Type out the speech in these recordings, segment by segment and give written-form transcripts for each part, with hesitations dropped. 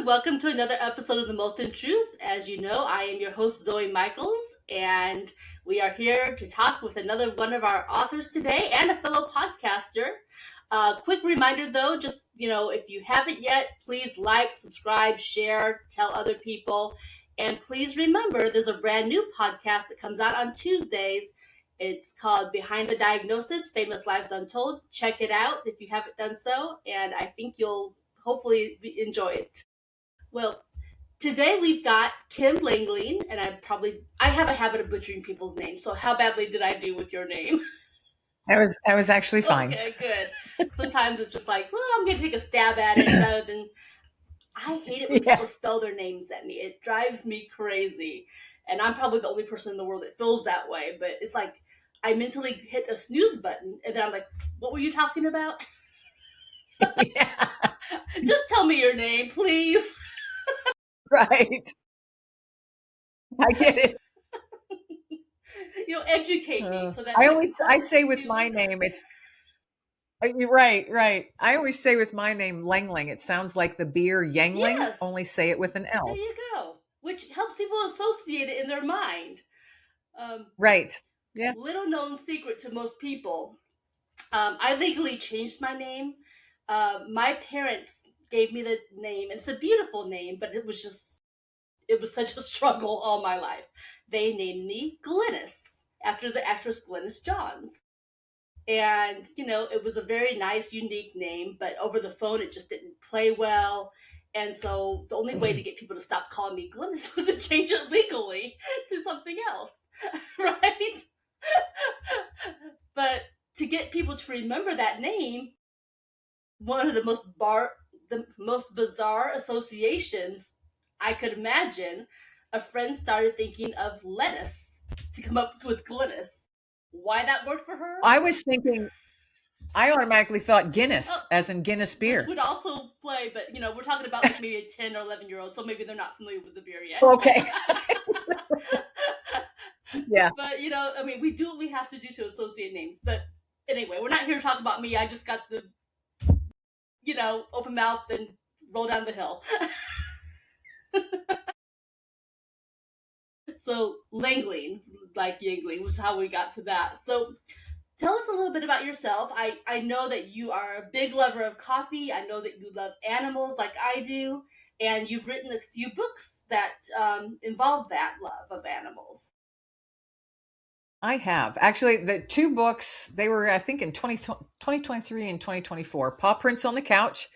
everyone. Welcome to another episode of The Molten Truth. As you know, I am your host, Zoe Michaels, and we are here to talk with another one of our authors today and a fellow podcaster. Quick reminder though, just, if you haven't yet, please like, subscribe, share, tell other people. And please remember, there's a brand new podcast that comes out on Tuesdays. It's called Behind the Diagnosis, Famous Lives Untold. Check it out if you haven't done so, and I think you'll hopefully enjoy it. Well, today we've got Kim Lengling, and I have a habit of butchering people's names. So how badly did I do with your name? I was actually fine. Okay, good. Sometimes it's just like, well, I'm going to take a stab at it rather than. I hate it when people spell their names at me. It drives me crazy. And I'm probably the only person in the world that feels that way. But it's like I mentally hit a snooze button, and then I'm like, what were you talking about? Yeah. Just tell me your name, please. Right. I get it. Educate me so that I say with my name, you're right. I always say with my name, Lengling, it sounds like the beer Yangling, Yes. only say it with an L. There you go. Which helps people associate it in their mind. Right. Yeah. Little known secret to most people. I legally changed my name. My parents gave me the name, and it's a beautiful name, but it was such a struggle all my life. They named me Glynis after the actress Glynis Johns. And, it was a very nice, unique name, but over the phone, it just didn't play well. And so the only way to get people to stop calling me Glynis was to change it legally to something else, right? But to get people to remember that name, one of the most bizarre associations I could imagine, a friend started thinking of lettuce to come up with Glynis. Why that worked for her? I automatically thought Guinness, as in Guinness beer. Which would also play, but we're talking about like maybe a 10 or 11-year-old, so maybe they're not familiar with the beer yet. Okay. Yeah. But we do what we have to do to associate names. But anyway, we're not here to talk about me. I just got the open mouth and roll down the hill. So Lengling, like Yingling, was how we got to that. So tell us a little bit about yourself. I know that you are a big lover of coffee. I know that you love animals like I do. And you've written a few books that involve that love of animals. I have. Actually, the two books, they were, I think, in 2023 and 2024, Paw Prints on the Couch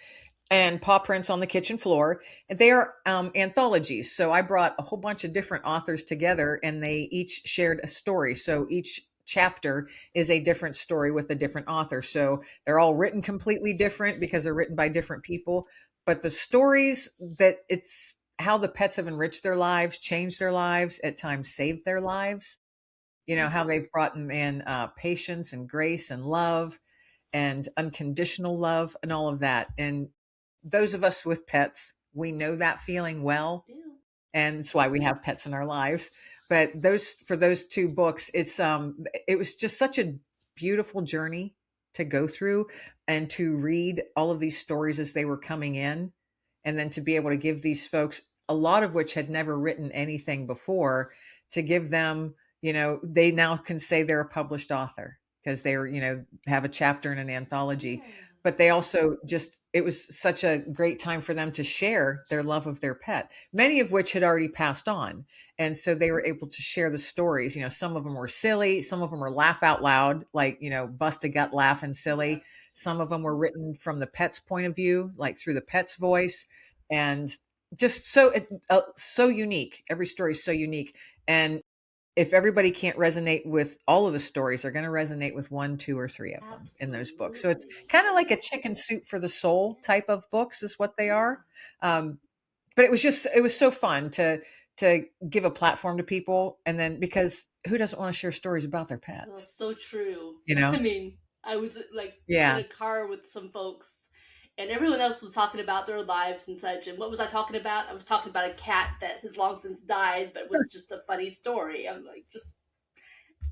and Paw Prints on the Kitchen Floor. They are anthologies. So I brought a whole bunch of different authors together, and they each shared a story. So each chapter is a different story with a different author. So they're all written completely different because they're written by different people. But the stories that it's how the pets have enriched their lives, changed their lives, at times saved their lives. How they've brought in patience and grace and love and unconditional love and all of that. And those of us with pets, we know that feeling well. And it's why we have pets in our lives. But for those two books, it was just such a beautiful journey to go through and to read all of these stories as they were coming in. And then to be able to give these folks, a lot of which had never written anything before, to give them, they now can say they're a published author because they're, have a chapter in an anthology. But they also it was such a great time for them to share their love of their pet, many of which had already passed on. And so they were able to share the stories. Some of them were silly. Some of them were laugh out loud, like, bust a gut laugh and silly. Some of them were written from the pet's point of view, like through the pet's voice. And just so unique. Every story is so unique. And if everybody can't resonate with all of the stories, they're going to resonate with one, two, or three of them in those books. So it's kind of like a chicken soup for the soul type of books is what they are. But it was so fun to give a platform to people. And then, because who doesn't want to share stories about their pets? That's so true. I I was in a car with some folks, and everyone else was talking about their lives and such. And what was I talking about? I was talking about a cat that has long since died, but was just a funny story. I'm like, just...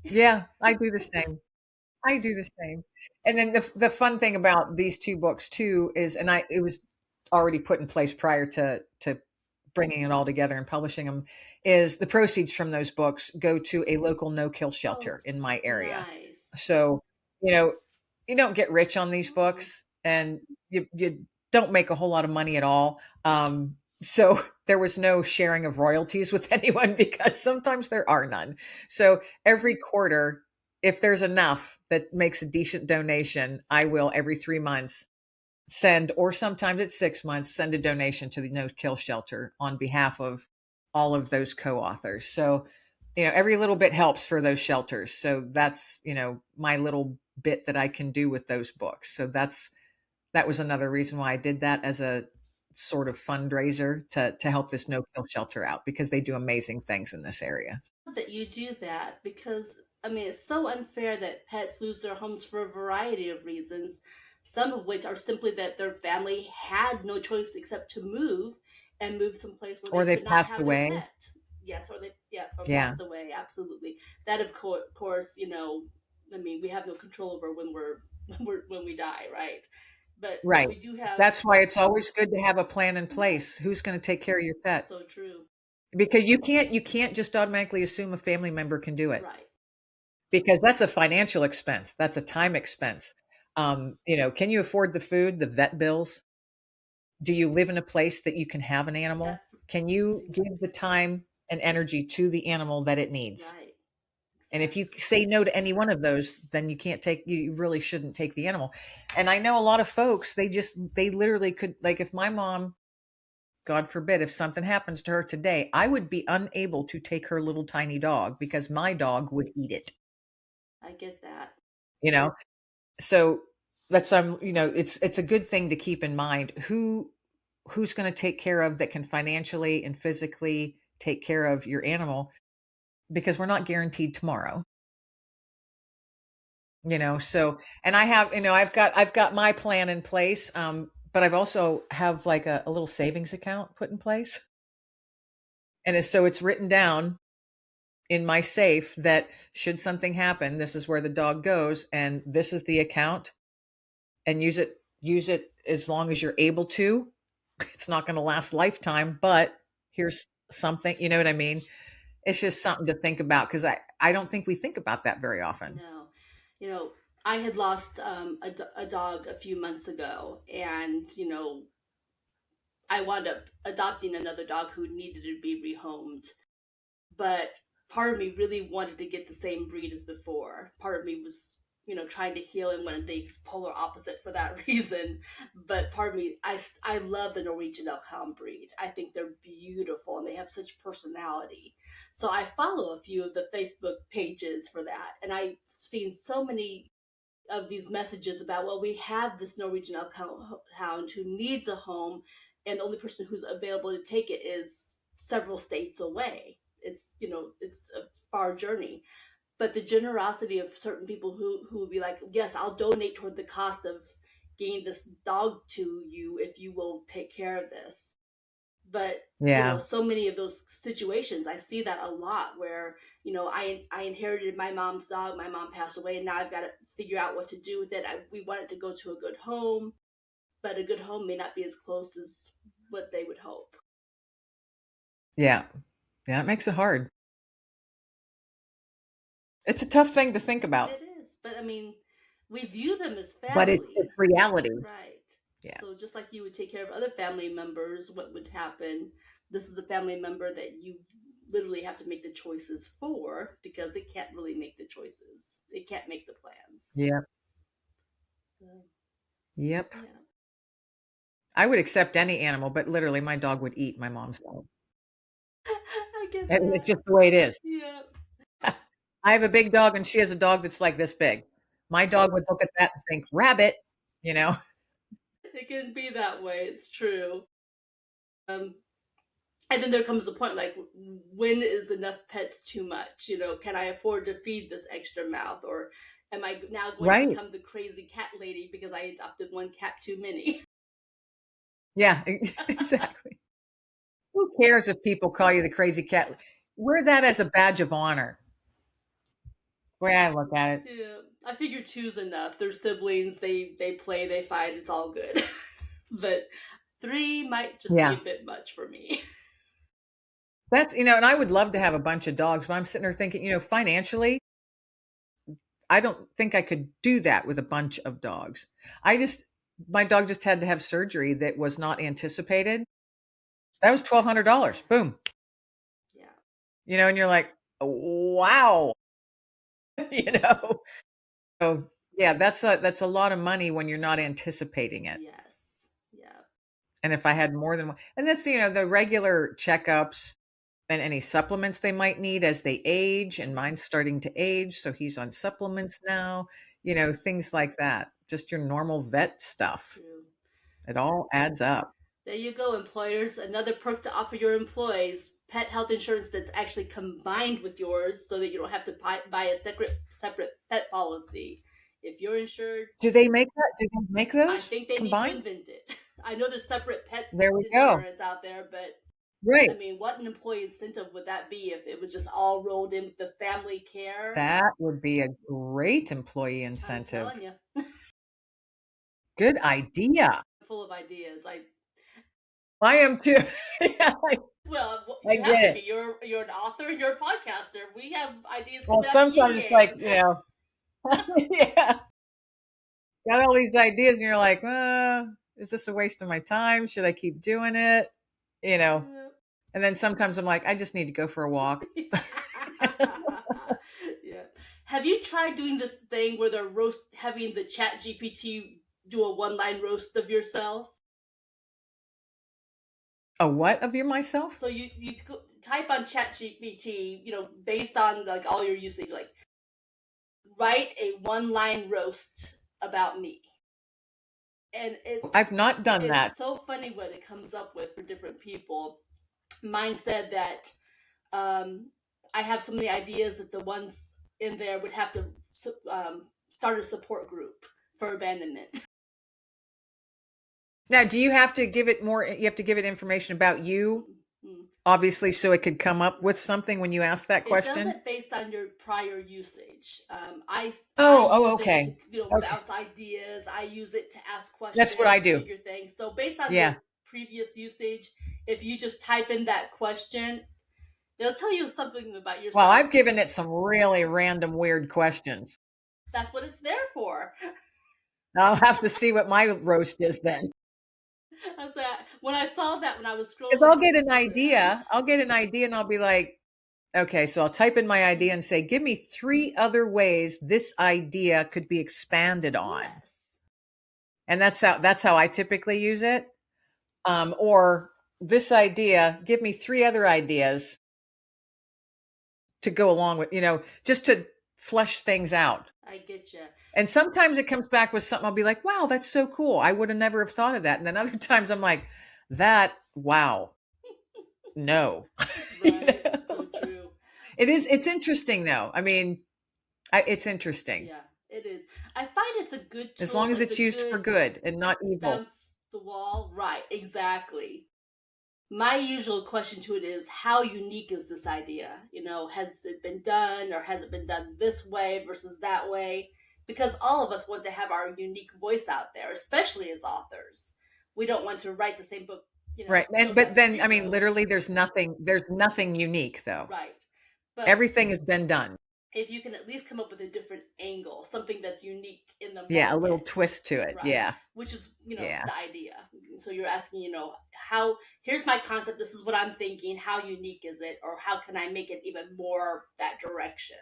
Yeah, I do the same. And then the fun thing about these two books too is, it was already put in place prior to bringing it all together and publishing them is the proceeds from those books go to a local no-kill Oh, shelter in my area. nice. So, you know, you don't get rich on these Mm, books and you don't make a whole lot of money at all. So there was no sharing of royalties with anyone because sometimes there are none. So every quarter, if there's enough that makes a decent donation, I will every 3 months send, or sometimes it's 6 months, send a donation to the no kill shelter on behalf of all of those co-authors. So, every little bit helps for those shelters. So that's, my little bit that I can do with those books. So that was another reason why I did that as a sort of fundraiser to help this no kill shelter out because they do amazing things in this area. that you do that because I mean it's so unfair that pets lose their homes for a variety of reasons, some of which are simply that their family had no choice except to move and move someplace where they Or could they've not passed have their away. pet. Yes, or they or Yeah. passed away. Absolutely, that of course I mean we have no control over when when we die, right? But Right. we do have That's why it's always good to have a plan in place. Who's going to take care of your pet? so true, Because you can't just automatically assume a family member can do it right? because that's a financial expense. That's a time expense. Can you afford the food, the vet bills? Do you live in a place that you can have an animal? That Can is you give the yes, time and energy to the animal that it needs? right, And if you exactly. say no to any one of those, then you really shouldn't take the animal. And I know a lot of folks, they literally could, like if my mom, God forbid, if something happens to her today, I would be unable to take her little tiny dog because my dog would eat it, I get that. you know? So it's a good thing to keep in mind who's going to take care of that can financially and physically take care of your animal because we're not guaranteed tomorrow. So and I have, I've got my plan in place. But I've also have like a little savings account put in place. And it's written down in my safe that should something happen, this is where the dog goes and this is the account, and use it as long as you're able to. It's not going to last lifetime, but here's something, you know what I mean? It's just something to think about because I don't think we think about that very often. No, you know, I had lost a dog a few months ago, and I wound up adopting another dog who needed to be rehomed. But part of me really wanted to get the same breed as before. Part of me was, trying to heal and wanted the polar opposite for that reason. But part of me, I love the Norwegian Elkhound breed. I think they're beautiful and they have such personality. So I follow a few of the Facebook pages for that, and I've seen so many of these messages about, well, we have this Norwegian elk hound who needs a home, and the only person who's available to take it is several states away. It's a far journey, but the generosity of certain people who would be like, yes, I'll donate toward the cost of getting this dog to you if you will take care of this. But Yeah. so many of those situations, I see that a lot where I inherited my mom's dog, my mom passed away, and now I've got to figure out what to do with it. We want it to go to a good home, but a good home may not be as close as what they would hope. Yeah. Yeah, it makes it hard. It's a tough thing to think about, It is, but I mean, we view them as but it's family, reality. right? Yeah. So just like you would take care of other family members, what would happen? This is a family member that you literally have to make the choices for because it can't really make the choices. It can't make the plans. Yep. So, Yep. yeah. I would accept any animal, but literally my dog would eat my mom's dog. I get And it's that. just the way it is. Yeah. I have a big dog and she has a dog that's like this big. My dog would look at that and think, rabbit, you know? It can be that way. It's true. And then there comes the point like, when is enough pets too much? Can I afford to feed this extra mouth, or am I now going to Right. become the crazy cat lady because I adopted one cat too many? Yeah, exactly. Who cares if people call you the crazy cat? Wear that as a badge of honor. The way I look at it. Yeah, I figure two's enough. They're siblings. They play. They fight. It's all good. But Three might just be Yeah. a bit much for me. That's, and I would love to have a bunch of dogs, but I'm sitting there thinking, financially, I don't think I could do that with a bunch of dogs. I just, my dog just had to have surgery that was not anticipated. That was $1,200. Boom. Yeah. And you're like, wow, you know. So yeah, that's a lot of money when you're not anticipating it. Yes. Yeah. And if I had more than one, and that's the regular checkups and any supplements they might need as they age, and mine's starting to age, so he's on supplements now, things like that. Just your normal vet stuff. True. It all adds up. There you go, employers. Another perk to offer your employees: pet health insurance that's actually combined with yours, so that you don't have to buy a separate pet policy. If you're insured, Do they make that? Do they make I those think they need to combined? invent it. I know there's separate pet There we go. insurance out there, but Right. I mean, what an employee incentive would that be if it was just all rolled in with the family care? That would be a great employee I'm telling incentive. you, Good idea. full of ideas. I am too. Yeah, Well, I you have get to it. be. You're an author. You're a podcaster. We have ideas Well, coming out the yin sometimes it's like, yang. yeah, got all these ideas, and you're like, is this a waste of my time? Should I keep doing it? You know, and then sometimes I'm like, I just need to go for a walk. Yeah. Have you tried doing this thing where they're having the Chat GPT do a one-line roast of yourself? A what of your myself? So you type on Chat GPT, based on like all your usage, like write a one-line roast about me, and I've not done that. it's so funny what it comes up with for different people. Mine said that I have so many ideas that the ones in there would have to start a support group for abandonment. Now, do you have to give it more? You have to give it information about you, Mm-hmm. obviously, so it could come up with something when you ask that It does question. it based on your prior usage. I use Okay. it to Okay. bounce ideas. I use it to ask questions, That's what I do. figure things. So based on Yeah. your previous usage, if you just type in that question, it'll tell you something about yourself. Well, I've given it some really random, weird questions. That's what it's there for. I'll have to see what my roast is then. I said, when I saw that, when I was scrolling, Because I'll get an idea. And I'll be like, okay, so I'll type in my idea and say, give me 3 other ways this idea could be expanded on. Yes. And that's how I typically use it. Or this idea, give me 3 other ideas to go along with, just to flesh things out. I get you. And sometimes it comes back with something I'll be like, wow, that's so cool. I would have never have thought of that. And then other times I'm like, wow, no. Right. So true. It's interesting though. I mean, it's interesting. Yeah, it is. I find it's a good tool. As long as it's used for good and not evil. Bounce the wall. Right, exactly. My usual question to it is, how unique is this idea? Has it been done, or has it been done this way versus that way? Because all of us want to have our unique voice out there, especially as authors. We don't want to write the same book, right. But then, I mean, literally there's nothing unique though. Right. But everything has been done. If you can at least come up with a different angle, something that's unique in the Yeah, market, a little twist to it. right? Yeah. Which is, the idea. So you're asking, here's my concept, this is what I'm thinking, how unique is it, or how can I make it even more that direction?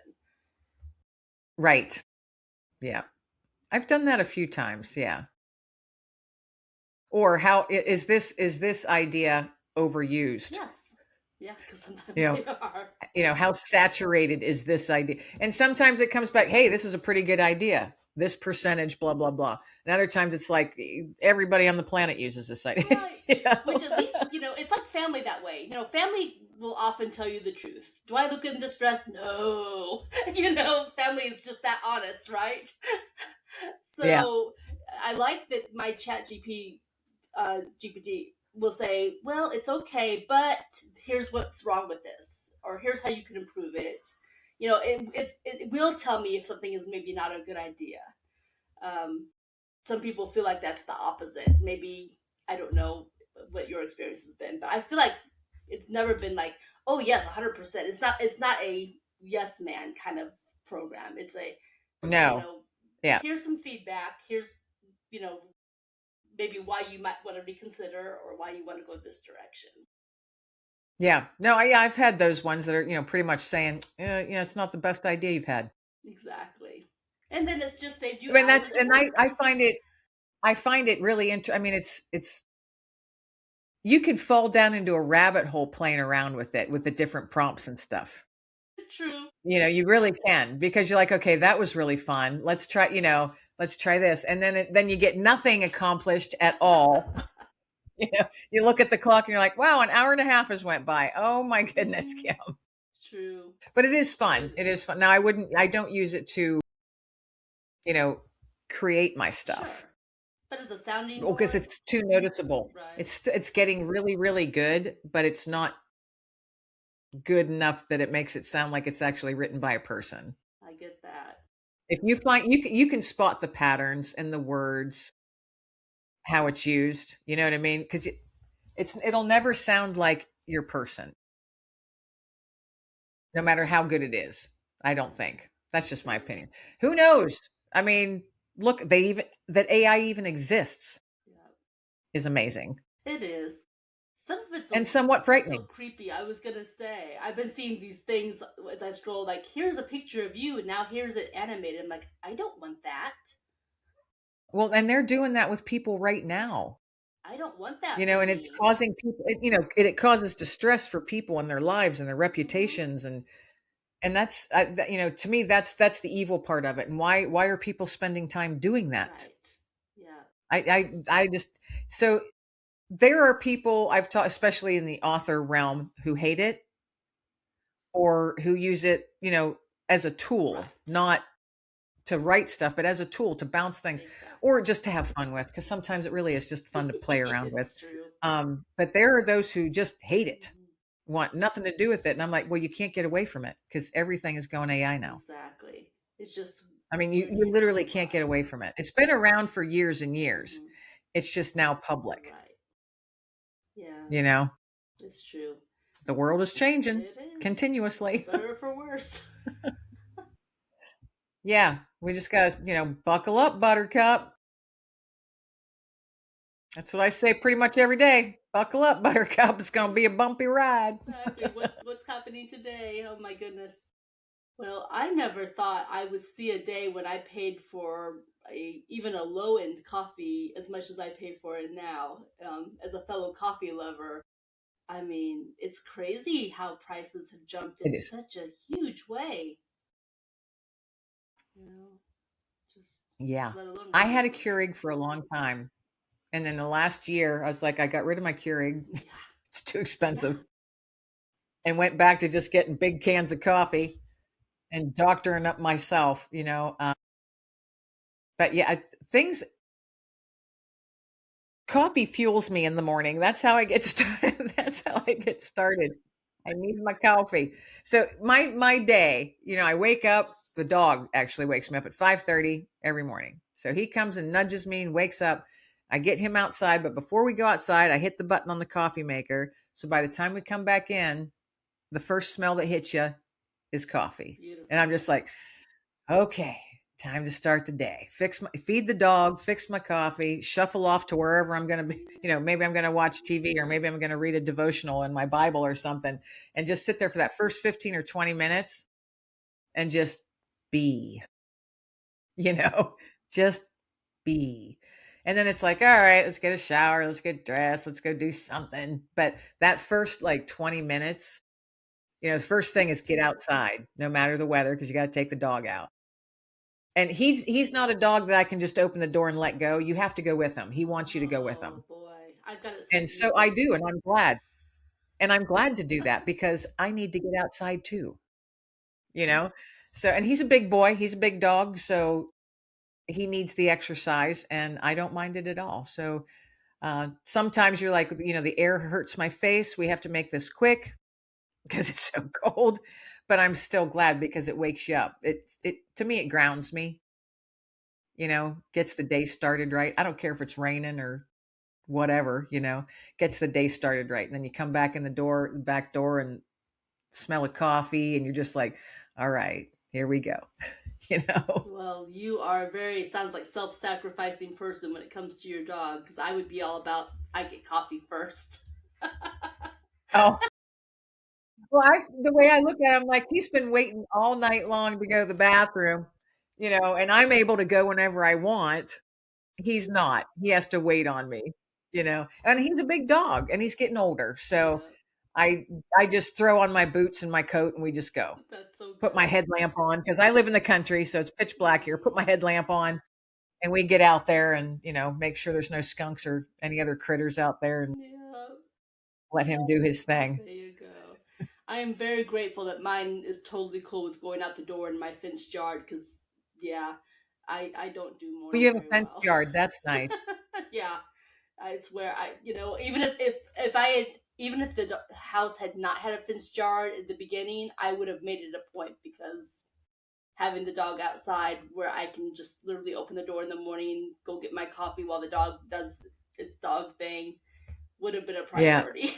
Right. Yeah. I've done that a few times, yeah. Or how is this idea overused? Yes. Yeah, because sometimes they are. How saturated is this idea? And sometimes it comes back, hey, this is a pretty good idea. This percentage, blah, blah, blah. And other times it's like everybody on the planet uses this idea. Right. Which at least, it's like family that way. Family will often tell you the truth. Do I look good in this dress? No. Family is just that honest, right? So yeah. I like that my Chat GPT will say, well, it's okay, but here's what's wrong with this, or here's how you can improve it. It will tell me if something is maybe not a good idea. Some people feel like that's the opposite. Maybe, I don't know, what your experience has been, but I feel like it's never been like, oh yes, 100%. It's not a yes man kind of program. It's a, you No. know, Yeah. here's some feedback. Here's, you know, maybe why you might want to reconsider or why you want to go this direction. Yeah. No, I've had those ones that are, pretty much saying, it's not the best idea you've had. Exactly. And then it's just saved I you mean, hours of work. I find it really I mean, it's you could fall down into a rabbit hole playing around with it with the different prompts and stuff. True. You really can because you're like, okay, that was really fun. Let's try this. And then you get nothing accomplished at all. You look at the clock and you're like, wow, an hour and a half has went by. Oh my goodness, Mhm. Kim. True. But it is fun. It It is is. fun. Now I don't use it to, you know, create my stuff Sure. But as a sounding because board, it's too noticeable. right. It's getting really, really good, but it's not good enough that it makes it sound like it's actually written by a person. I get that. If you find you can spot the patterns and the words, how it's used, you know what I mean? Because it'll never sound like your person, no matter how good it is. I don't think. That's just my opinion. Who knows? I mean, look, they even that AI even exists Yeah. is amazing It is. Some of it's and a somewhat little frightening. creepy. I was gonna say. I've been seeing these things as I scroll. Like, here's a picture of you, and now here's it animated. I'm like, I don't want that. Well, and they're doing that with people right now. I don't want that for And it's me. causing people, it causes distress for people in their lives and their Hmm. reputations, and that's to me that's the evil part of it. And why are people spending time doing that? Right. Yeah. I just so there are people I've taught, especially in the author realm, who hate it or who use it, as a tool, Right. not to write stuff, but as a tool to bounce things or Exactly. just to have fun with, because sometimes it really is just fun to play around with. It's true. But there are those who just hate it, Hmm. want nothing to do with it. And I'm like, well, you can't get away from it because everything is going AI now. Exactly. It's just I mean, you, where do you you draw literally the can't get line? away from it. It's been around for years and years. Hmm. It's just now public. Right. Yeah. You know, It's true. the world is changing It is. For continuously. better or for worse. Yeah, we just got to, buckle up, Buttercup. That's what I say pretty much every day. Buckle up, Buttercup. It's going to be a bumpy ride. Exactly. What's happening today? Oh my goodness. Well, I never thought I would see a day when I paid for even a low end coffee as much as I pay for it now. As a fellow coffee lover, I mean, it's crazy how prices have jumped It in is. such a huge way. You know, just Yeah. let alone I had a regular. Keurig for a long time. And then the last year, I was like, I got rid of my Keurig. Yeah, It's too yeah. expensive. And went back to just getting big cans of coffee and doctoring up myself. But yeah, things coffee fuels me in the morning. That's how I get started. That's how I get started. I need my coffee. So my day, I wake up, the dog actually wakes me up at 5:30 every morning. So he comes and nudges me and wakes up. I get him outside, but before we go outside, I hit the button on the coffee maker. So by the time we come back in, the first smell that hits you is coffee. And I'm Beautiful. just like, okay, time to start the day. Feed the dog, fix my coffee, shuffle off to wherever I'm going to be. Maybe I'm going to watch TV or maybe I'm going to read a devotional in my Bible or something and just sit there for that first 15 or 20 minutes and just be, you know, just be. And then it's like, all right, let's get a shower, let's get dressed, let's go do something. But that first like 20 minutes, the first thing is get outside, no matter the weather, because you got to take the dog out. And he's not a dog that I can just open the door and let go. You have to go with him. He wants you to go with Oh him. boy, I've got it so And so I easy. do, and I'm glad. And I'm glad to do that because I need to get outside too, you know? So, and he's a big boy, he's a big dog, so he needs the exercise and I don't mind it at all. So, sometimes you're like, the air hurts my face. We have to make this quick because it's so cold, but I'm still glad because it wakes you up. It to me it grounds me, gets the day started right. I don't care if it's raining or whatever, gets the day started right. And then you come back in back door and smell of coffee and you're just like, all right, here we go. you know. Well, you are a very, sounds like self-sacrificing person when it comes to your dog, because I would be all about I get coffee first. Oh, well, the way I look at him, like he's been waiting all night long to go to the bathroom, and I'm able to go whenever I want. He's not. He has to wait on me. And he's a big dog and he's getting older. So Yeah, I I just throw on my boots and my coat and we just go. that's so Put my good. headlamp on because I live in the country, so it's pitch black here. Put my Mm, headlamp on and we get out there and, make sure there's no skunks or any other critters out there and yeah, let him do his thing. there you go. I am very grateful that mine is totally cool with going out the door in my fenced yard, because, yeah, I don't do Well, you morning have a very fenced well. yard. That's nice. Yeah, I swear, even if I had, even if the house had not had a fenced yard at the beginning, I would have made it a point, because having the dog outside where I can just literally open the door in the morning, go get my coffee while the dog does its dog thing, would have been a Yeah. priority.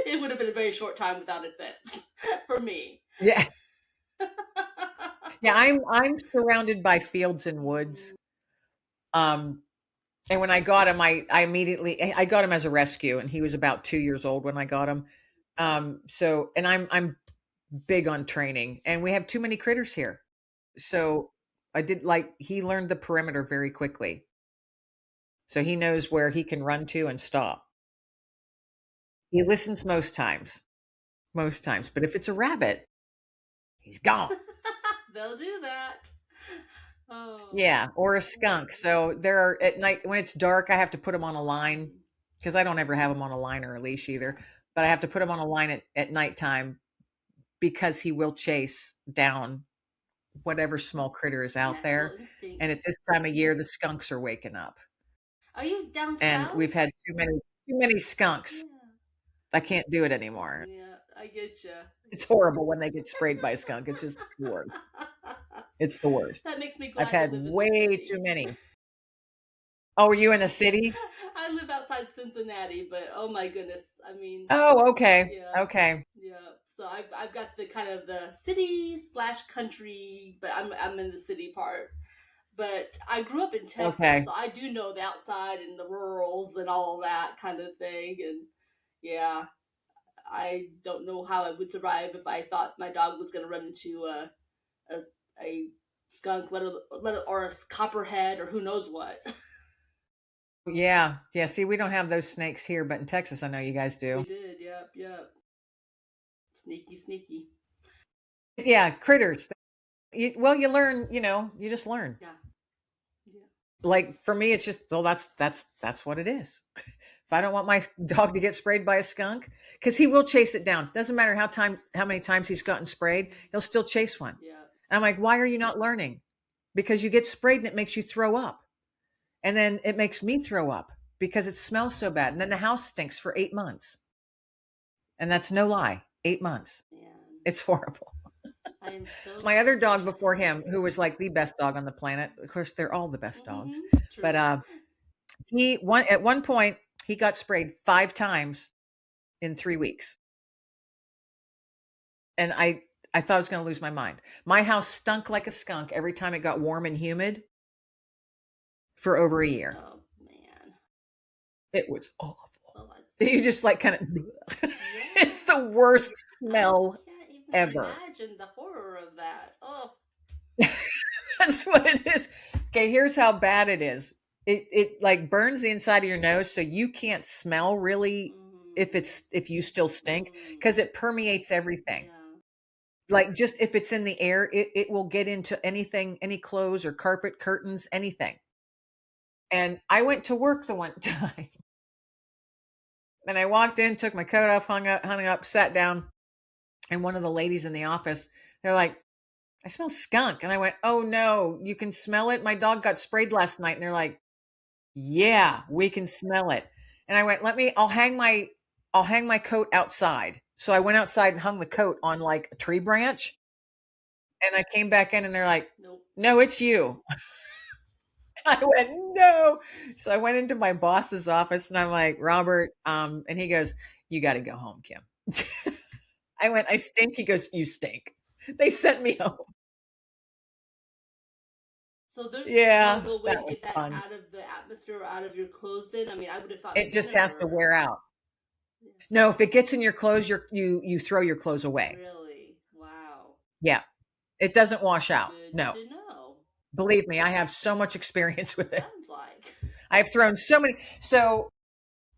It would have been a very short time without a fence for me. Yeah. Yeah, I'm surrounded by fields and woods. Mm, Um and when I got him, I immediately I got him as a rescue and he was about 2 years old when I got him. So and I'm big on training and we have too many critters here. So I did like he learned the perimeter very quickly. So he knows where he can run to and stop. He listens most times, but if it's a rabbit, he's gone. they'll do that. Oh. Yeah, or a skunk. So there are at night when it's dark, I have to put him on a line Mm, because I don't ever have him on a line or a leash either. But I have to put him on a line at nighttime because he will chase down whatever small critter is out natural there. And at instincts. this time of year, the skunks are waking up, Are you down and we've had south? too many skunks. Yeah. I can't do it anymore. Yeah, I get you. It's horrible when they get sprayed by a skunk. It's just the worst. It's the worst. That makes me I've glad to had live in the way too city. many. Oh, were you in the city? I live outside Cincinnati, but oh my goodness, I mean, Oh, okay. yeah, Okay. yeah. So I've got the kind of the city slash country, but I'm in the city part. But I grew up in Texas, Okay. so I do know the outside and the rurals and all that kind of thing. And yeah, I don't know how I would survive if I thought my dog was going to run into a, a skunk, or a copperhead, or who knows what. Yeah. Yeah. See, we don't have those snakes here, but in Texas, I know you guys We do. did, yep, yep. Sneaky, sneaky. Yeah. Critters. Well, you learn, you just learn. Yeah, yeah. Like for me, it's just, well, that's what it is. If I don't want my dog to get sprayed by a skunk, because he will chase it down. Doesn't matter how many times he's gotten sprayed, he'll still chase one. Yeah. And I'm like, why are you not learning? Because you get sprayed and it makes you throw up. And then it makes me throw up because it smells so bad. And then the house stinks for 8 months. And that's no lie. 8 months. Man, It's horrible. I am so. My other dog before him, who was like the best dog on the planet, of course, they're all the best dogs. Mm-hmm. But True. at one point, he got sprayed 5 times in 3 weeks. And I thought I was going to lose my mind. My house stunk like a skunk every time it got warm and humid for over a year. Oh man. It was awful. Well, that's, You just like kind of, it's yeah. the worst I smell can't even ever. imagine the horror of that. Oh. That's what it is. Okay, here's how bad it is. It like burns the inside of your nose, so you can't smell really Mm, if you still stink mm, because it permeates everything. yeah. Like just if it's in the air, it will get into anything, any clothes or carpet, curtains, anything. And I went to work the one time and I walked in, took my coat off, hung up, sat down, and one of the ladies in the office, they're like, I smell skunk. And I went, oh no, you can smell it. My dog got sprayed last night. And they're like, yeah, we can smell it. And I went, I'll hang my coat outside. So I went outside and hung the coat on like a tree branch. And I came back in and they're like, Nope. no, it's you. I went, no. So I went into my boss's office and I'm like, Robert, and he goes, you got to go home, Kim. I went, I stink. He goes, you stink. They sent me home. So there's Yeah, no way that to was get that fun. out of the atmosphere or out of your clothes. Then I mean, I would have thought It just has to vinegar. wear out. Yeah. No, if it gets in your clothes, you throw your clothes away. Really? Wow. Yeah, it doesn't wash out. Good No, to know. believe me, I have so much experience with it. Sounds like. I've thrown so many. So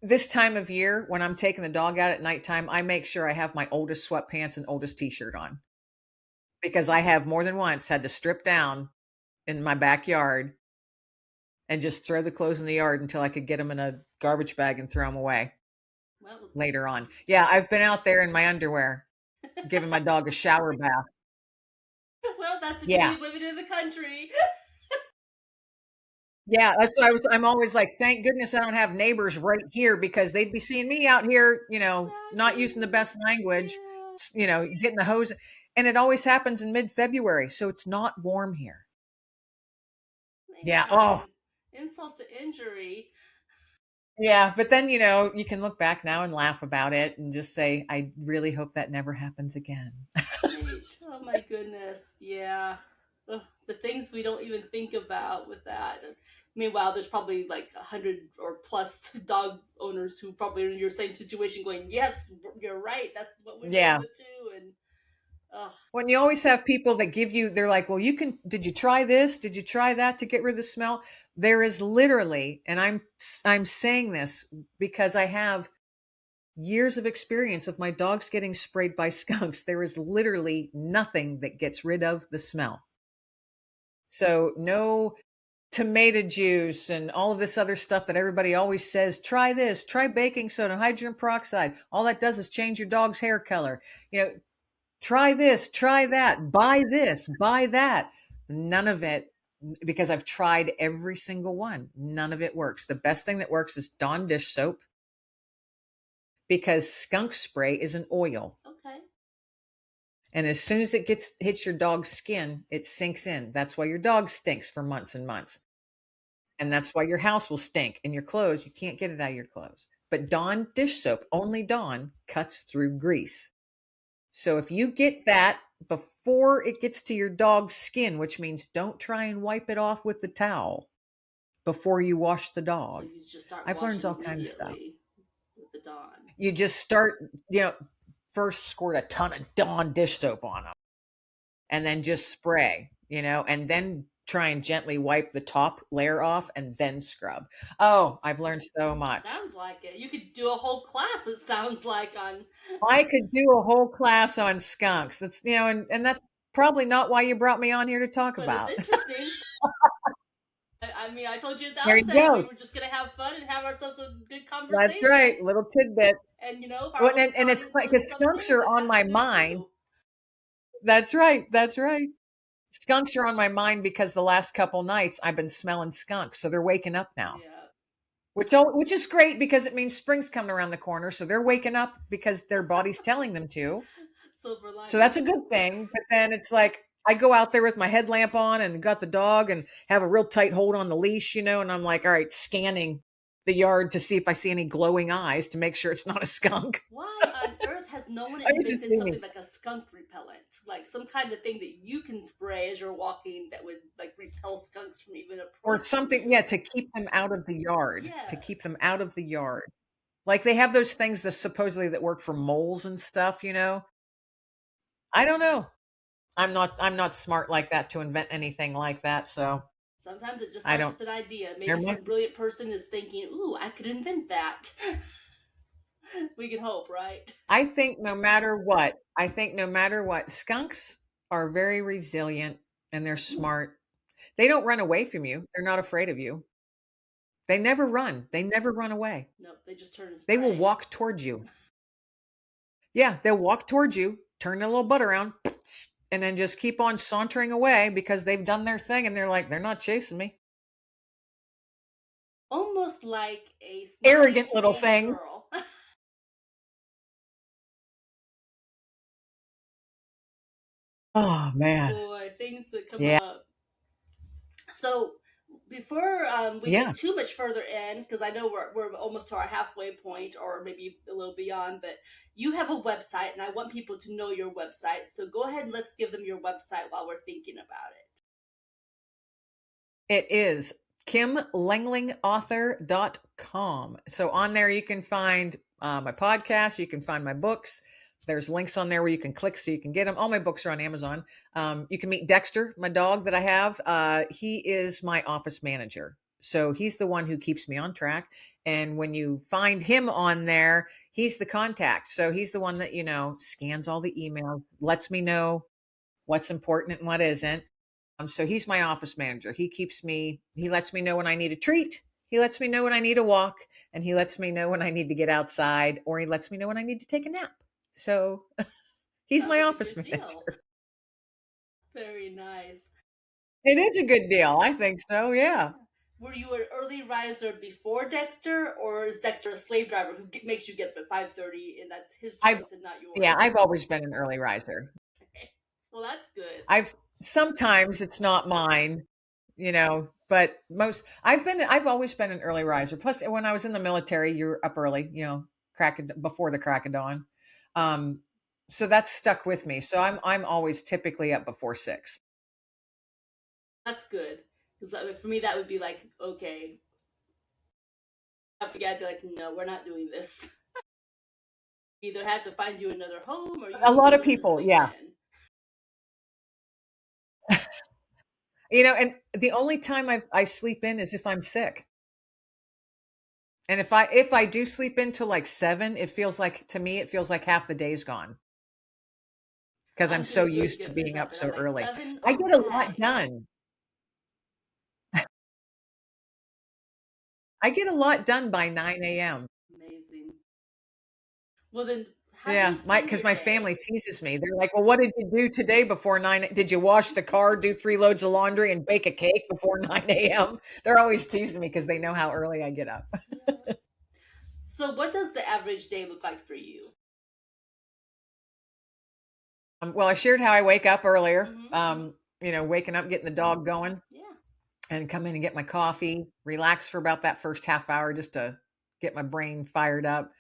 this time of year, when I'm taking the dog out at nighttime, I make sure I have my oldest sweatpants and oldest t-shirt on because I have more than once had to strip down in my backyard and just throw the clothes in the yard until I could get them in a garbage bag and throw them away Well, later on. Yeah, I've been out there in my underwear giving my dog a shower bath. well, that's the beauty Yeah. of living in the country. Yeah, that's what I'm always like, thank goodness I don't have neighbors right here because they'd be seeing me out here, not using the Exactly. best language, Yeah. getting the hose. And it always happens in mid-February, so it's not warm here. Yeah. Oh, Man, insult to injury. yeah. But then, you can look back now and laugh about it and just say, I really hope that never happens again. Right. Oh my goodness. Yeah. Ugh, the things we don't even think about with that. Meanwhile, there's probably like 100 or plus dog owners who probably are in your same situation going, yes, you're right. That's what we're dealing Yeah. with too. And, oh, When you always have people that they're like, well, did you try this? Did you try that to get rid of the smell? There is literally, and I'm saying this because I have years of experience of my dogs getting sprayed by skunks. There is literally nothing that gets rid of the smell. So no tomato juice and all of this other stuff that everybody always says, try this, try baking soda and hydrogen peroxide. All that does is change your dog's hair color. Try this, try that, buy this, buy that. None of it, because I've tried every single one. None of it works. The best thing that works is Dawn dish soap because skunk spray is an oil. okay. And as soon as it hits your dog's skin, it sinks in. That's why your dog stinks for months and months. And that's why your house will stink and your clothes, you can't get it out of your clothes. But Dawn dish soap, only Dawn, cuts through grease. So if you get that before it gets to your dog's skin, which means don't try and wipe it off with the towel before you wash the So dog. you just start I've learned washing all kinds of stuff. immediately with the Dawn. You just start, first squirt a ton of Dawn dish soap on them and then just spray, and then try and gently wipe the top layer off and then scrub. Oh, I've learned so much. Sounds like it. You could do a whole class, it sounds like, on. I could do a whole class on skunks. That's, and that's probably not why you brought me on here to talk But it's about. interesting. I mean, I told you at the There you outset we go. were just going to have fun and have ourselves a good That's conversation. right. Little tidbit. And, if our Well, and it's audience funny learns because skunks something, are then on that's my good mind. too. That's right. That's right. Skunks are on my mind because the last couple nights I've been smelling skunks, so they're waking up now. Yeah. Which is great because it means spring's coming around the corner, so they're waking up because their body's telling them to. Silver So that's a linings. good thing. But then it's like I go out there with my headlamp on and got the dog and have a real tight hold on the leash, and I'm like, all right, scanning the yard to see if I see any glowing eyes to make sure it's not a skunk. Why on earth has no one I you should invented see me. something like a skunk repellent? Like some kind of thing that you can spray as you're walking that would like repel skunks from even Or approaching something, yeah, you. to keep them out of the yard. To keep them Yes. out of the yard. Like they have those things that supposedly that work for moles and stuff. I don't know. I'm not smart like that to invent anything like that, so Sometimes it just I starts don't with an idea. there Maybe might some brilliant person is thinking, ooh, I could invent that. We can hope, right? I think no matter what, skunks are very resilient and they're smart. They don't run away from you. They're not afraid of you. They never run. They never run away. Nope, they just turn and They will spray. walk towards you. Yeah, they'll walk towards you, turn their little butt around, and then just keep on sauntering away because they've done their thing and they're like, they're not chasing me. Almost like a snotty Arrogant little teenage things. girl. Oh man. Boy, things that come Yeah. up. So, before we Yeah. get too much further in, because I know we're almost to our halfway point or maybe a little beyond, but you have a website and I want people to know your website. So go ahead and let's give them your website while we're thinking about it. It is kimlenglingauthor.com. So on there, you can find my podcast, you can find my books. There's links on there where you can click so you can get them. All my books are on Amazon. You can meet Dexter, my dog that I have. He is my office manager. So he's the one who keeps me on track. And when you find him on there, he's the contact. So he's the one that, scans all the emails, lets me know what's important and what isn't. So he's my office manager. He lets me know when I need a treat. He lets me know when I need a walk, and he lets me know when I need to get outside, or he lets me know when I need to take a nap. So he's Sounds my like a office good deal. manager. Very nice. It is a good deal. I think so. Yeah. Yeah. Were you an early riser before Dexter, or is Dexter a slave driver who makes you get up at 5:30, and that's his I've choice and not yeah, yours? I've always been an early riser. Well, that's good. I've Sometimes it's not mine, but I've always been an early riser. Plus, when I was in the military, you're up early, before the crack of dawn. Um, so that's stuck with me. So I'm always typically up before 6. That's good. Because for me, that would be like, okay, I'd be like, no, we're not doing this. Either have to find you another home, or A you lot will of need to people, sleep yeah. in. And the only time I sleep in is if I'm sick. And if I do sleep in till like 7, it feels like half the day's gone because I'm I'm so pretty good used to getting to being up 7. so I'm like early. 7 I or get a lot night. done. I get a lot done by 9 a.m. Amazing. Well, then, how do you Yeah, spend because your my family day? teases me. They're like, "Well, what did you do today before 9? Did you wash the car, do 3 loads of laundry, and bake a cake before 9 a.m.?" They're always teasing me because they know how early I get up. Yeah. So, what does the average day look like for you? Well, I shared how I wake up earlier. Mm-hmm. Waking up, getting the dog going, Yeah. and come in and get my coffee, relax for about that first half hour just to get my brain fired up.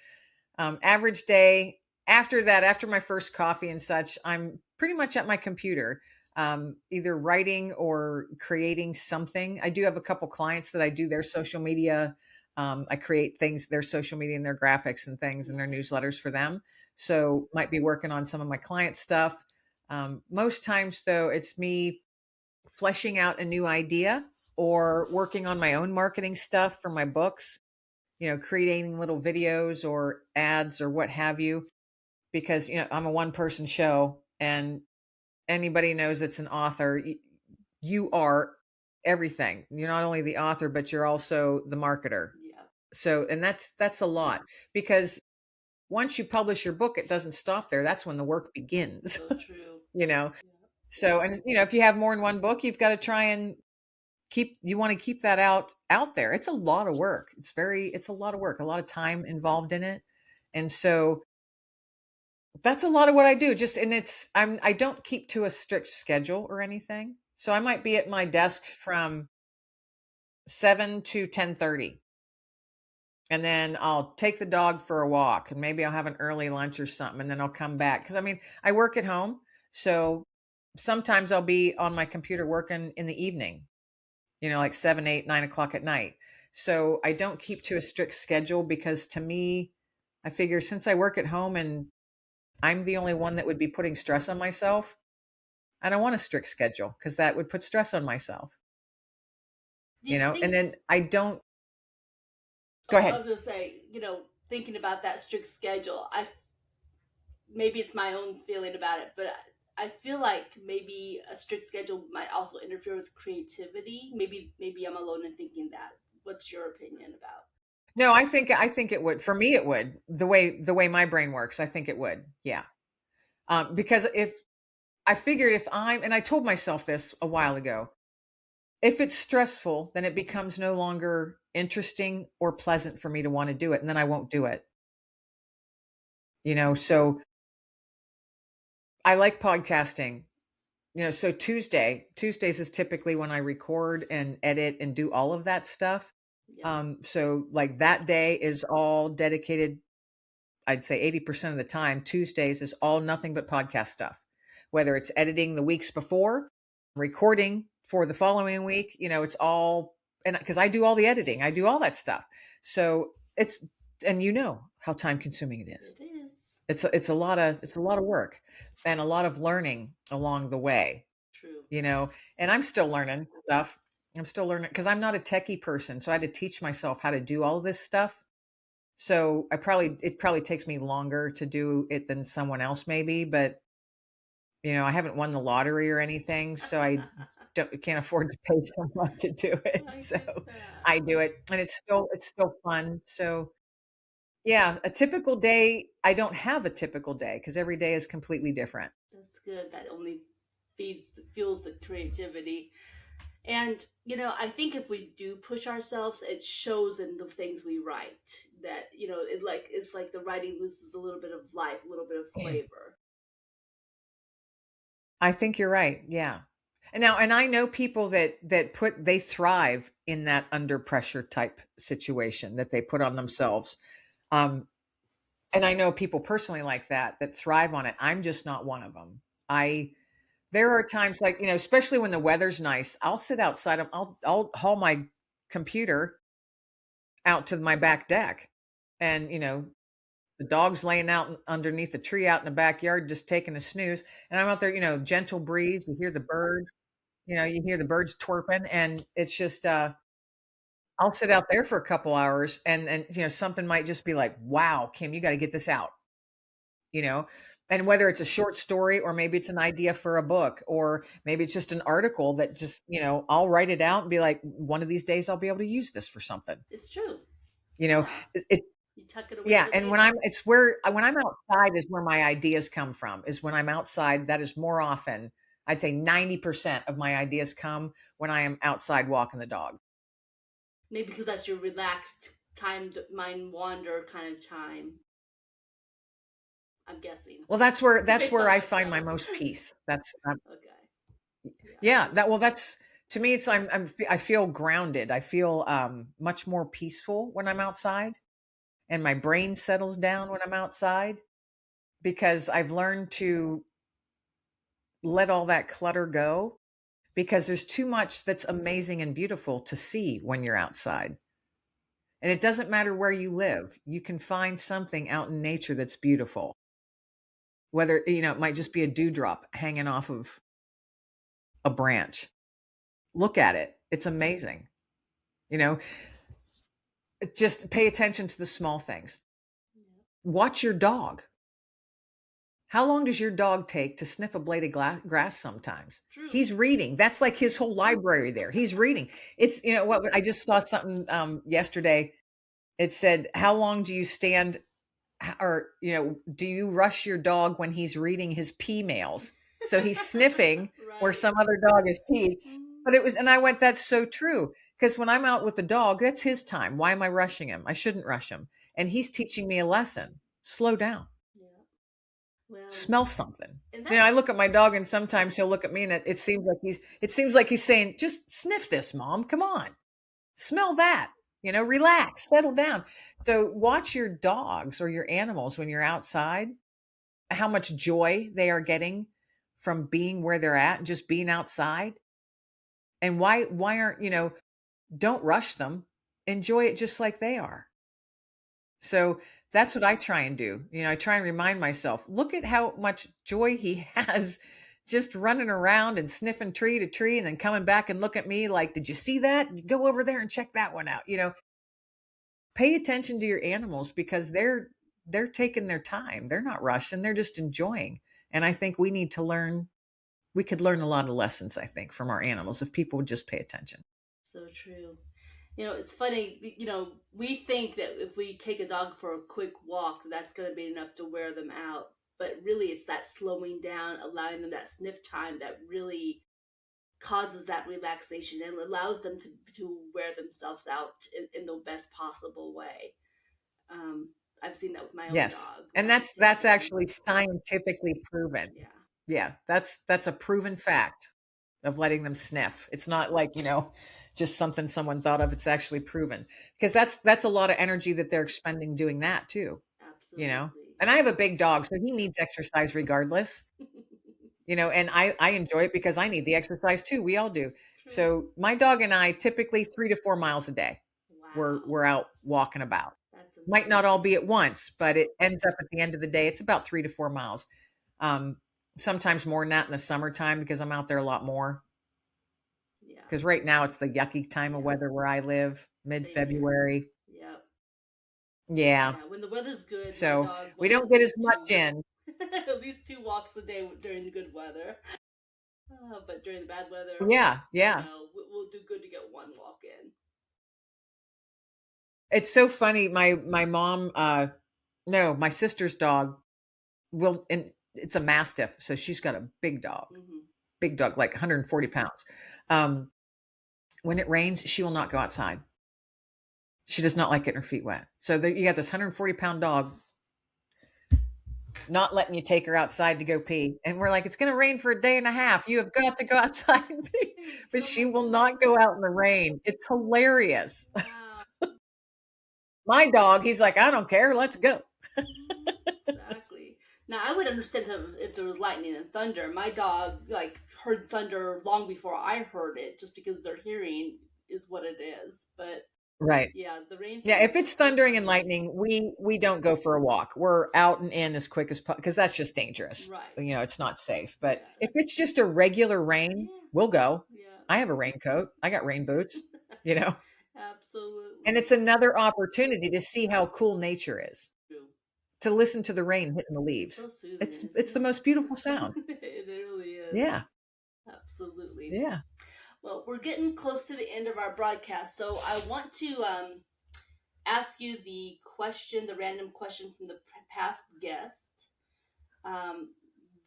Average day after that, after my first coffee and such, I'm pretty much at my computer, either writing or creating something. I do have a couple clients that I do their social media. I create their social media and their graphics and things and their Nice. newsletters for them. So might be working on some of my client stuff. Most times though, it's me fleshing out a new idea or working on my own marketing stuff for my books, creating little videos or ads or what have you, because, I'm a one person show and anybody knows it's an author. You are everything. You're not only the author, but you're also the marketer. Yeah. So, and that's a lot because once you publish your book, it doesn't stop there. That's when the work begins, So true. you know? Yeah. So, and if you have more than one book, you've got to try and you want to keep that out there. It's a lot of work. It's a lot of work, a lot of time involved in it. And so that's a lot of what I do. Just and I don't keep to a strict schedule or anything. So I might be at my desk from 7 to 10:30. And then I'll take the dog for a walk and maybe I'll have an early lunch or something and then I'll come back cuz I work at home. So sometimes I'll be on my computer working in the evening, like 7, 8, 9 o'clock at night. So I don't keep to a strict schedule because to me, I figure since I work at home and I'm the only one that would be putting stress on myself, I don't want a strict schedule because that would put stress on myself, Do you and think? then I don't go Oh, I ahead. was gonna say, thinking about that strict schedule, maybe it's my own feeling about it, but I feel like maybe a strict schedule might also interfere with creativity. Maybe I'm alone in thinking that. What's your opinion about? No, I think it would. For me, it would. The way my brain works, I think it would. Yeah. Because if I figured if I'm and I told myself this a while ago, if it's stressful, then it becomes no longer interesting or pleasant for me to want to do it, and then I won't do it. So I like podcasting. So Tuesdays is typically when I record and edit and do all of that stuff. Yep. So like that day is all dedicated. I'd say 80% of the time, Tuesdays is all nothing but podcast stuff, whether it's editing the weeks before, recording for the following week, it's all, and because I do all the editing, I do all that stuff. So and how time consuming it is. It is. It's a lot of work and a lot of learning along the way, True. and I'm still learning stuff. I'm still learning because I'm not a techie person. So I had to teach myself how to do all this stuff. So it probably takes me longer to do it than someone else maybe, but I haven't won the lottery or anything, so I can't afford to pay someone to do it. I So get that. I do it and it's still fun. So yeah, a typical day, I don't have a typical day because every day is completely different. That's good. That only fuels the creativity. And I think if we do push ourselves, it shows in the things we write. That it's like the writing loses a little bit of life, a little bit of flavor. I think you're right. Yeah. And I know people that they thrive in that under pressure type situation that they put on themselves. Um, and I know people personally like that thrive on it. I'm just not one of them. There are times like, especially when the weather's nice, I'll sit outside. I'll haul my computer out to my back deck, and the dog's laying out underneath a tree out in the backyard, just taking a snooze. And I'm out there, gentle breeze. You hear the birds twerping, and it's just, I'll sit out there for a couple hours, and something might just be like, wow, Kim, you got to get this out, you know, and whether it's a short story or maybe it's an idea for a book or maybe it's just an article that just, I'll write it out and be like, one of these days I'll be able to use this for something, It's true. you know, Yeah. it, You tuck it away yeah. for And later. when I'm outside is where my ideas come from, is when I'm outside. That is more often, I'd say 90% of my ideas come when I am outside walking the dog. Maybe because that's your relaxed time, mind wander kind of time. I'm guessing. Well, that's where Based on I find my myself. most peace. Okay. Yeah. Yeah, that's to me. I feel grounded. I feel much more peaceful when I'm outside, and my brain settles down when I'm outside because I've learned to let all that clutter go because there's too much that's amazing and beautiful to see when you're outside. And it doesn't matter where you live, you can find something out in nature that's beautiful. Whether, it might just be a dewdrop hanging off of a branch. Look at it. It's amazing. You know, just pay attention to the small things. Yeah. Watch your dog. How long does your dog take to sniff a blade of grass sometimes? True. He's reading. That's like his whole library there. He's reading. It's, what I just saw something yesterday. It said, how long do you stand or, do you rush your dog when he's reading his pee mails? So he's sniffing where Right. some other dog is peed. Mm, And I went, that's so true. Because when I'm out with the dog, that's his time. Why am I rushing him? I shouldn't rush him. And he's teaching me a lesson. Slow down. yeah. Well, Smell something. and that's I look at my dog and sometimes he'll look at me and it seems like he's saying, just sniff this, mom. Come on. Smell that. Relax, settle down. So watch your dogs or your animals when you're outside, how much joy they are getting from being where they're at and just being outside. And why aren't, don't rush them. Enjoy it just like they are. So that's what I try and do. I try and remind myself, look at how much joy he has just running around and sniffing tree to tree and then coming back and look at me like, did you see that? Go over there and check that one out. Pay attention to your animals because they're taking their time. They're not rushing. They're just enjoying. And I think we could learn a lot of lessons, I think, from our animals if people would just pay attention. so true. It's funny, we think that if we take a dog for a quick walk, that's going to be enough to wear them out. But really, it's that slowing down, allowing them that sniff time that really causes that relaxation and allows them to wear themselves out in the best possible way. Um, I've seen that with my own Yes. dog And when I that's take that's him. actually scientifically proven. Yeah. Yeah, that's a proven fact of letting them sniff. It's not like, just something someone thought of. It's actually proven. Because that's a lot of energy that they're expending doing that too, you know. Absolutely. And I have a big dog, so he needs exercise regardless, and I enjoy it because I need the exercise too. We all do. True. So my dog and I typically 3 to 4 miles a day. We're Wow. out walking about. That's Might not all amazing. be at once, but it ends up at the end of the day, it's about 3 to 4 miles. Um, Sometimes more than that in the summertime because I'm out there a lot more. Yeah. Because right now it's the yucky time of Yeah. weather where I live, Same here. mid-February. Yep. Yeah. Yeah. When the weather's good, my So dog we wants don't at get as least much two, in. at least two walks a day during the good weather. But during the bad weather, Yeah, yeah. no, we'll do good to get one walk in. It's so funny. My mom, no, my sister's dog will, and it's a mastiff, so she's got a Hmm. big dog, like 140 pounds. Um, when it rains, she will not go outside. She does not like getting her feet wet. So there, you got this 140-pound dog not letting you take her outside to go pee. And we're like, it's going to rain for a day and a half. You have got to go outside and pee. But Oh she my will not go goodness. out in the rain. It's hilarious. Wow. My dog, he's like, I don't care. Let's go. Hmm. Exactly. Now I would understand if there was lightning and thunder. My dog like heard thunder long before I heard it, just because their hearing is what it is. But Right. yeah, the rain Yeah, thing if is it's just so thundering and funny. lightning, we don't go for a walk. We're out and in as quick as because that's just dangerous. Right. It's not safe. But if Yes. it's just a regular rain, Yeah. we'll go. Yeah. I have a raincoat. I got rain boots, you know. And it's Absolutely. another opportunity to see how cool nature is. True. To listen to the rain hitting the It's so leaves. soothing, It's isn't the it? most beautiful sound. It really is. Yeah. Absolutely. Yeah. Well, we're getting close to the end of our broadcast, so I want to ask you the random question from the past guest. Um,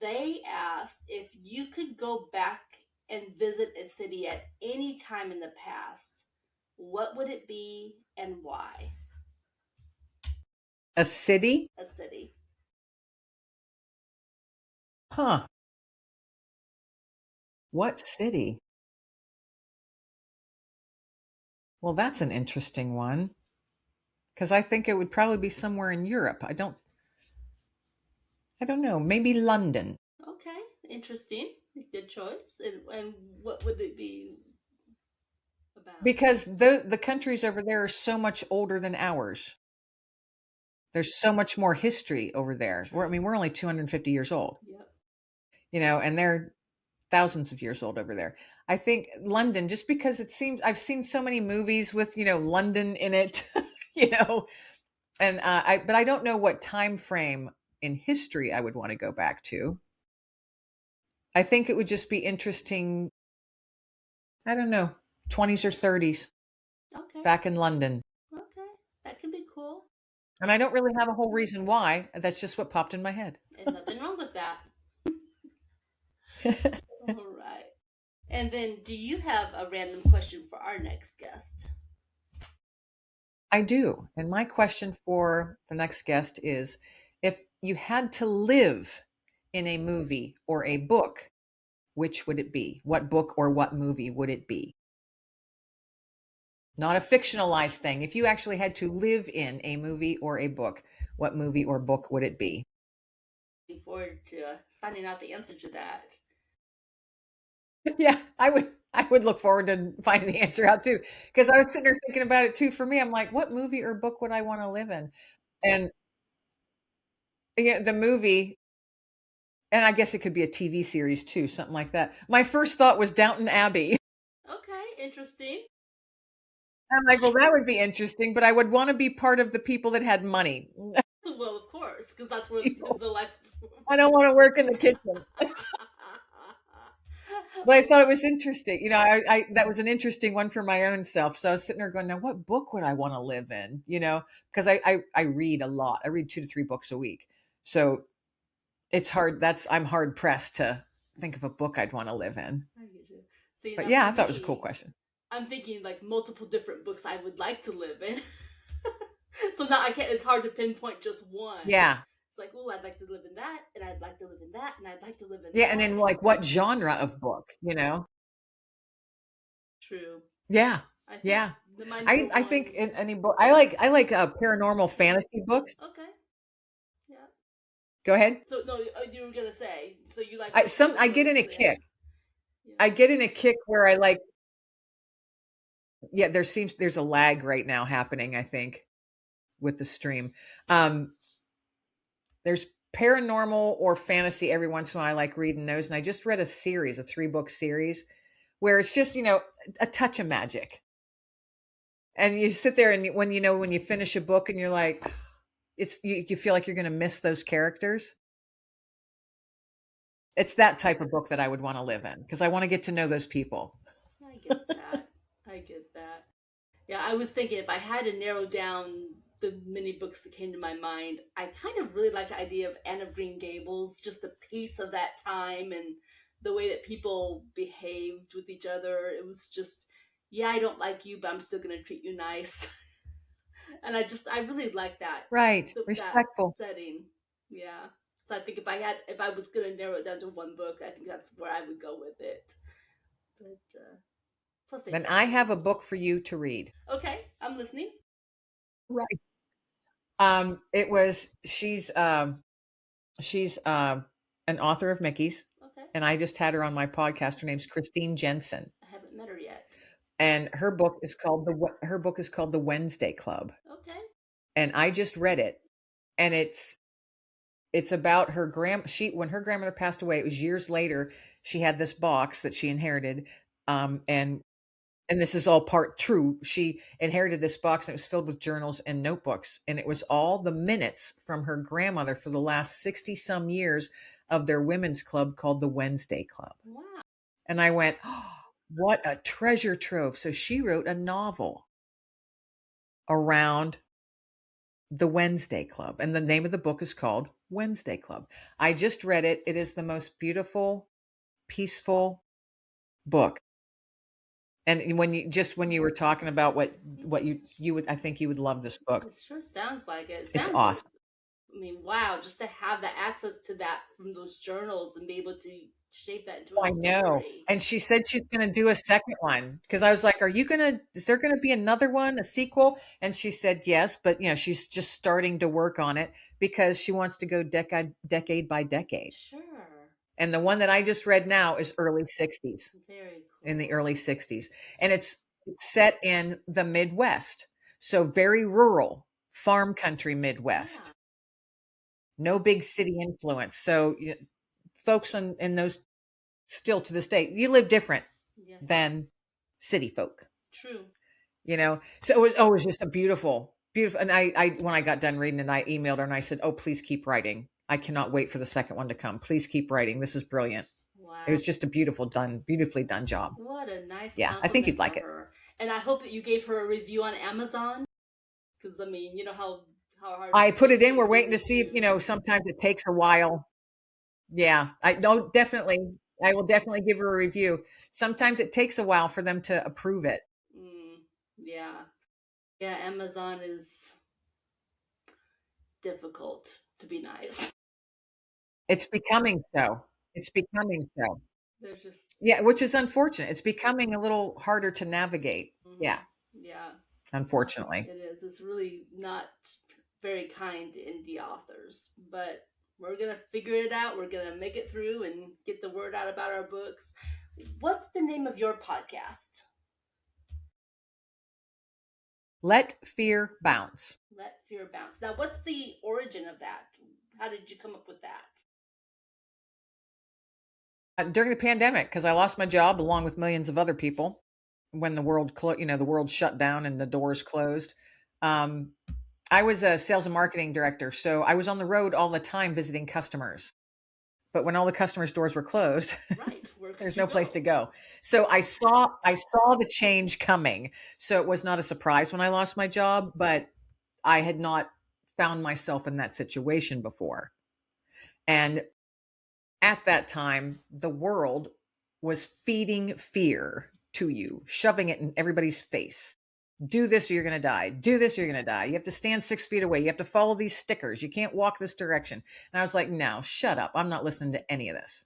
they asked if you could go back and visit a city at any time in the past, what would it be and why? A city? A city. Huh. What city? Well, that's an interesting one because I think it would probably be somewhere in Europe. I don't know. Maybe London. Okay, interesting. Good choice. And what would it be about? Because the countries over there are so much older than ours. There's so much more history over there. I True. mean, we're only 250 years old, Yep. and they're thousands of years old over there. I think London, just because it seems I've seen so many movies with, London in it, you know, and but I don't know what time frame in history I would want to go back to. I think it would just be interesting. I don't know, 20s or 30s Okay. back in London. Okay. That could be cool. And I don't really have a whole reason why. That's just what popped in my head. And nothing wrong with that. All right. And then, do you have a random question for our next guest? I do. And my question for the next guest is if you had to live in a movie or a book, which would it be? What book or what movie would it be? Not a fictionalized thing. If you actually had to live in a movie or a book, what movie or book would it be? Looking forward to finding out the answer to that. Yeah, I would look forward to finding the answer out too. Because I was sitting there thinking about it too. For me, I'm like, what movie or book would I want to live in? And yeah, the movie, and I guess it could be a TV series too, something like that. My first thought was Downton Abbey. Okay, interesting. I'm like, well, that would be interesting, but I would want to be part of the people that had money. Well, of course, because that's where You know, the life. I don't want to work in the kitchen. But I thought it was interesting. I that was an interesting one for my own self. So I was sitting there going, now what book would I want to live in? Because I read a lot. I read 2 to 3 books a week. So it's hard. I'm hard pressed to think of a book I'd want to live in. I get you. See, But now yeah, for I thought it was a cool me, question. I'm thinking like multiple different books I would like to live in. So now I can't. It's hard to pinpoint just one. Yeah. like, oh, I'd like to live in that, and I'd like to live in that, and I'd like to live in Yeah, and then that. like what genre of book, you know? True. Yeah. I think Yeah. my number I think one. in any book I like paranormal fantasy books. Okay. Yeah. Go ahead. So no, you were gonna say. So you like those type of I get in books? a Yeah. kick. Yeah. I get in a kick where I like, yeah, there's a lag right now happening, I think, with the stream. Um, there's paranormal or fantasy every once in a while I like reading those. And I just read a series, a 3-book series, where it's just, a touch of magic. And you sit there and when you finish a book and you're like, you feel like you're going to miss those characters. It's that type of book that I would want to live in because I want to get to know those people. I get that. I get that. Yeah, I was thinking if I had to narrow down the many books that came to my mind, I kind of really like the idea of Anne of Green Gables, just the pace of that time and the way that people behaved with each other. It was just, yeah, I don't like you, but I'm still gonna treat you nice. And I really like that Right. that Respectful. setting. Yeah. So I think if I was gonna narrow it down to one book, I think that's where I would go with it. But plus they Then felt I really have a cool. book for you to read. Okay, I'm listening. Right. It was she's an author of Mickey's, Okay. and I just had her on my podcast. Her name's Christine Jensen, I haven't met her yet. and her book is called The Wednesday Club, Okay. and I just read it, and it's about her she when her grandmother passed away. It was years later. She had this box that she inherited, and this is all part true. She inherited this box and it was filled with journals and notebooks. And it was all the minutes from her grandmother for the last 60 some years of their women's club called the Wednesday Club. Wow. And I went, oh, what a treasure trove. So she wrote a novel around the Wednesday Club. And the name of the book is called Wednesday Club. I just read it. It is the most beautiful, peaceful book. And when you were talking about what you would, I think you would love this book. It sure sounds like it. It It's sounds, awesome. I mean, wow, just to have the access to that from those journals and be able to shape that into Oh, a I know. story. And she said she's going to do a second one because I was like, is there going to be another one, a sequel? And she said yes, but she's just starting to work on it because she wants to go decade by decade. Sure. And the one that I just read now is early 60s, Very in the cool. early 60s. And it's set in the Midwest. So very rural, farm country Yeah. Midwest. No big city influence. So folks in those still to this day, you live different Yes. than city folk, True. So it was just a beautiful. And I when I got done reading it, I emailed her and I said, oh, please keep writing. I cannot wait for the second one to come. Please keep writing. This is brilliant. It Wow. was just a beautifully done job. What a nice Yeah, I think compliment you'd for like it. her. And I hope that you gave her a review on Amazon. Because, I mean, you know how hard it I is to put it in. get We're good waiting to see, reviews. sometimes it takes a while. Yeah, I don't definitely. I will definitely give her a review. Sometimes it takes a while for them to approve it. Mm, yeah. Yeah, Amazon is difficult, to be nice. It's becoming so. It's becoming so. They're just, Yeah, which is unfortunate. It's becoming a little harder to navigate. Yeah, yeah, unfortunately. it is. It's really not very kind to indie authors, but we're gonna figure it out. We're gonna make it through and get the word out about our books. What's the name of your podcast? Let fear bounce. Let Fear Bounce. Now, what's the origin of that? How did you come up with that? During the pandemic, because I lost my job along with millions of other people when the world shut down and the doors closed. Um, I was a sales and marketing director, so I was on the road all the time visiting customers. But when all the customers' doors were closed, Right, where could there's you no place to go? go. So I saw the change coming. So it was not a surprise when I lost my job, but I had not found myself in that situation before. And at that time, the world was feeding fear to you, shoving it in everybody's face. do this or you're going to die. Do this or you're going to die. You have to stand 6 feet away. You have to follow these stickers. You can't walk this direction. And I was like, no, shut up. I'm not listening to any of this.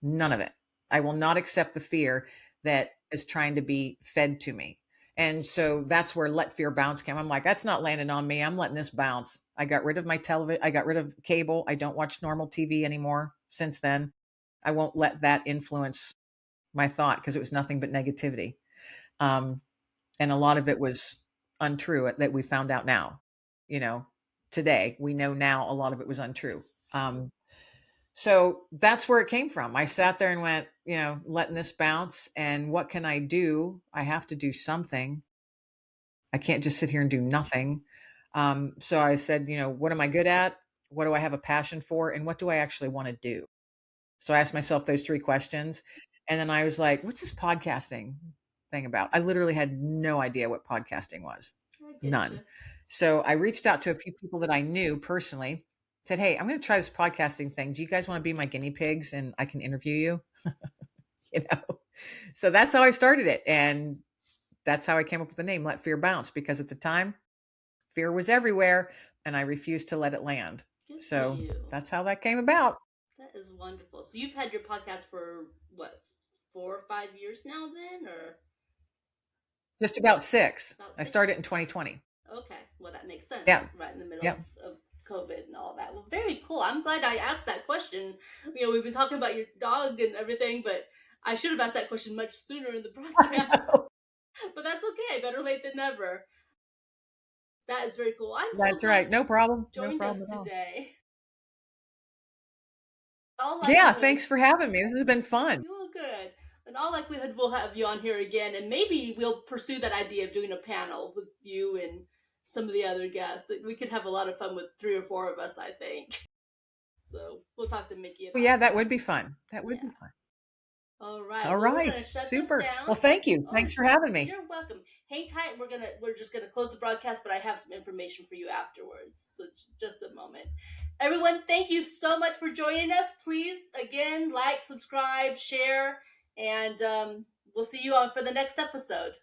None of it. I will not accept the fear that is trying to be fed to me. And so that's where Let Fear Bounce came. I'm like, that's not landing on me. I'm letting this bounce. I got rid of my television. I got rid of cable. I don't watch normal TV anymore since then. I won't let that influence my thought because it was nothing but negativity. And a lot of it was untrue that we found out now, today we know now a lot of it was untrue. So that's where it came from. I sat there and went, letting this bounce. And what can I do? I have to do something. I can't just sit here and do nothing. So I said, what am I good at? What do I have a passion for? And what do I actually want to do? So I asked myself those 3 questions. And then I was like, what's this podcasting thing about? I literally had no idea what podcasting was. None. You. So I reached out to a few people that I knew personally, said, hey, I'm going to try this podcasting thing. Do you guys want to be my guinea pigs and I can interview you? So that's how I started it. And that's how I came up with the name, Let Fear Bounce, because at the time, fear was everywhere and I refused to let it land. Good so that's how that came about. That is wonderful. So you've had your podcast for what, 4 or 5 years now then, or? Just about 6. I started in 2020. Okay. Well, that makes sense. Yeah. Right in the middle of COVID and all that. Well, very cool. I'm glad I asked that question. We've been talking about your dog and everything, but I should have asked that question much sooner in the broadcast. But that's okay. Better late than never. That is very cool. That's right. No problem. Joined us today. Thanks for having me. This has been fun. You're good. In all likelihood, we'll have you on here again, and maybe we'll pursue that idea of doing a panel with you and some of the other guests. We could have a lot of fun with 3 or 4 of us, I think. So we'll talk to Mickey about that would be fun. That would be fun. All right. All right. Super. Well, thank you. Thanks for having me. You're welcome. Hang tight. We're just gonna close the broadcast, but I have some information for you afterwards. So just a moment. Everyone, thank you so much for joining us. Please, again, like, subscribe, share, and we'll see you on for the next episode.